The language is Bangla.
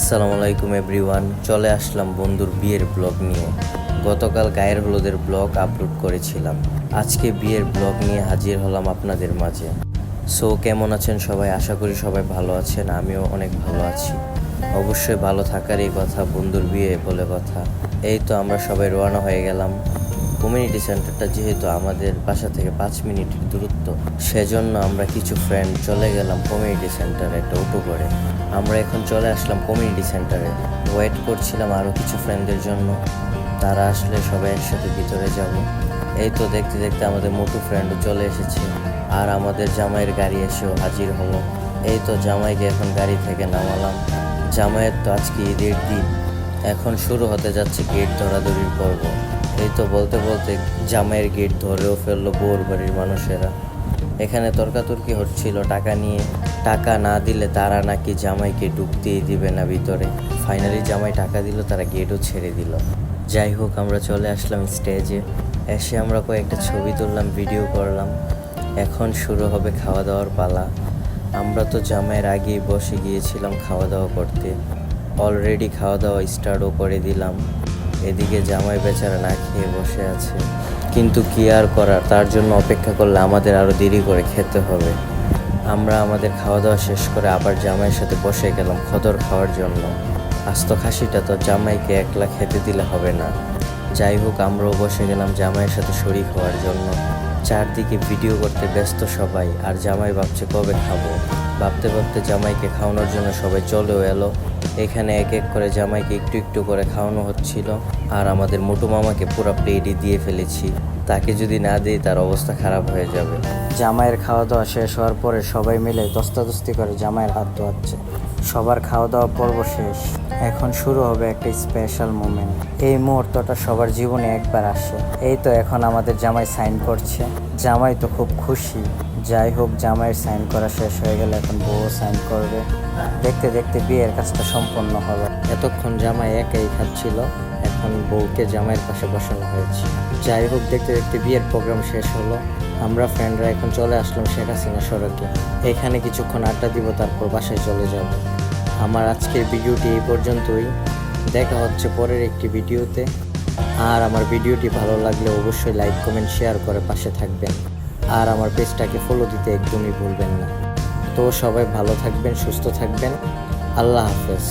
আসসালামু আলাইকুম এভরিওয়ান, চলে আসলাম বন্ধুর বিয়ের ব্লগ নিয়ে। গতকাল গায়ের হলুদের ব্লগ আপলোড করেছিলাম, আজকে বিয়ের ব্লগ নিয়ে হাজির হলাম আপনাদের মাঝে। সো কেমন আছেন সবাই? আশা করি সবাই ভালো আছেন, আমিও অনেক ভালো আছি। অবশ্যই ভালো থাকারই কথা, বন্ধুর বিয়ে বলে কথা। এই তো আমরা সবাই রওনা হয়ে গেলাম। কমিউনিটি সেন্টারটা যেহেতু আমাদের বাসা থেকে 5 মিনিটের দূরত্ব, সেজন্য আমরা কিছু ফ্রেন্ড চলে গেলাম কমিউনিটি সেন্টারে একটা অটো করে। আমরা এখন চলে আসলাম কমিউনিটি সেন্টারে, ওয়েট করছিলাম আরও কিছু ফ্রেন্ডদের জন্য, তারা আসলে সবাই একসাথে ভিতরে যাব। এই তো দেখতে দেখতে আমাদের মোটু ফ্রেন্ডও চলে এসেছে, আর আমাদের জামাইয়ের গাড়ি এসেও হাজির হলো। এই তো জামাইকে এখন গাড়ি থেকে নামালাম। জামাইয়ের তো আজকে ঈদের দিন, এখন শুরু হতে যাচ্ছে গেট ধরাধরির পর্ব। এই তো বলতে বলতে জামাইয়ের গেট ধরেও ফেললো বউর বাড়ির মানুষেরা। এখানে তর্কাতর্কি হচ্ছিল টাকা নিয়ে, টাকা না দিলে তারা নাকি জামাইকে ঢুকতেই দিবে না ভিতরে। ফাইনালি জামাই টাকা দিল, তারা গেটও ছেড়ে দিল। যাই হোক, আমরা চলে আসলাম স্টেজে। এসে আমরা কয়েকটা ছবি তুললাম, ভিডিও করলাম। এখন শুরু হবে খাওয়া দাওয়ার পালা। আমরা তো জামাইয়ের আগেই বসে গিয়েছিলাম খাওয়া দাওয়া করতে, অলরেডি খাওয়া দাওয়া স্টার্টও করে দিলাম। এদিকে জামাই বেচারা না খেয়ে বসে আছে, কিন্তু কি আর করার, তার জন্য অপেক্ষা করলে আমাদের আরও দেরি করে খেতে হবে। আমরা আমাদের খাওয়া দাওয়া শেষ করে আবার জামাইয়ের সাথে বসে গেলাম খদর খাওয়ার জন্য। আস্ত খাসিটা তো জামাইকে একলা খেতে দিলে হবে না। যাই হোক, আমরাও বসে গেলাম জামাইয়ের সাথে শরীক হওয়ার জন্য। চারদিকে ভিডিও করতে ব্যস্ত সবাই, আর জামাই ভাবছে কবে খাবো। ভাবতে ভাবতে জামাইকে খাওয়ানোর জন্য সবাই চলেও এলো। এখানে এক এক করে জামাইকে একটু একটু করে খাওয়ানো হচ্ছিল, আর আমাদের মোটু মামাকে পুরো প্লেটই দিয়ে ফেলেছি। তাকে যদি না দিই তার অবস্থা খারাপ হয়ে যাবে। জামাইয়ের খাওয়া দাওয়া শেষ হওয়ার পরে সবাই মিলে দস্তাদস্তি করে জামাইয়ের হাত ধোয়াচ্ছে। সবার খাওয়া দাওয়া পর্ব শেষ, এখন শুরু হবে একটা স্পেশাল মোমেন্ট। এই মুহূর্তটা সবার জীবনে একবার আসে। এই তো এখন আমাদের জামাই সাইন করছে, জামাই তো খুব খুশি। যাই হোক, জামাইয়ের সাইন করা শেষ হয়ে গেলে এখন বউ সাইন করবে। দেখতে দেখতে বিয়ের কাজটা সম্পন্ন হলো। এতক্ষণ জামাই একাই খাচ্ছিল, এখন বউকে জামাইয়ের পাশে বসানো হয়েছে। যাই হোক, দেখতে দেখতে বিয়ের প্রোগ্রাম শেষ হলো। আমরা ফ্রেন্ডরা এখন চলে আসলাম শেখ হাসিনা সড়কে। এখানে কিছুক্ষণ আড্ডা দিব, তারপর বাসায় চলে যাব। আমার আজকের ভিডিওটি এই পর্যন্তই, দেখা হচ্ছে পরের একটি ভিডিওতে। আর আমার ভিডিওটি ভালো লাগলে অবশ্যই লাইক কমেন্ট শেয়ার করে পাশে থাকবেন, আর আমার পেজটাকে ফলো দিতে একদমই ভুলবেন না। তো সবাই ভালো থাকবেন, সুস্থ থাকবেন। আল্লাহ হাফেজ।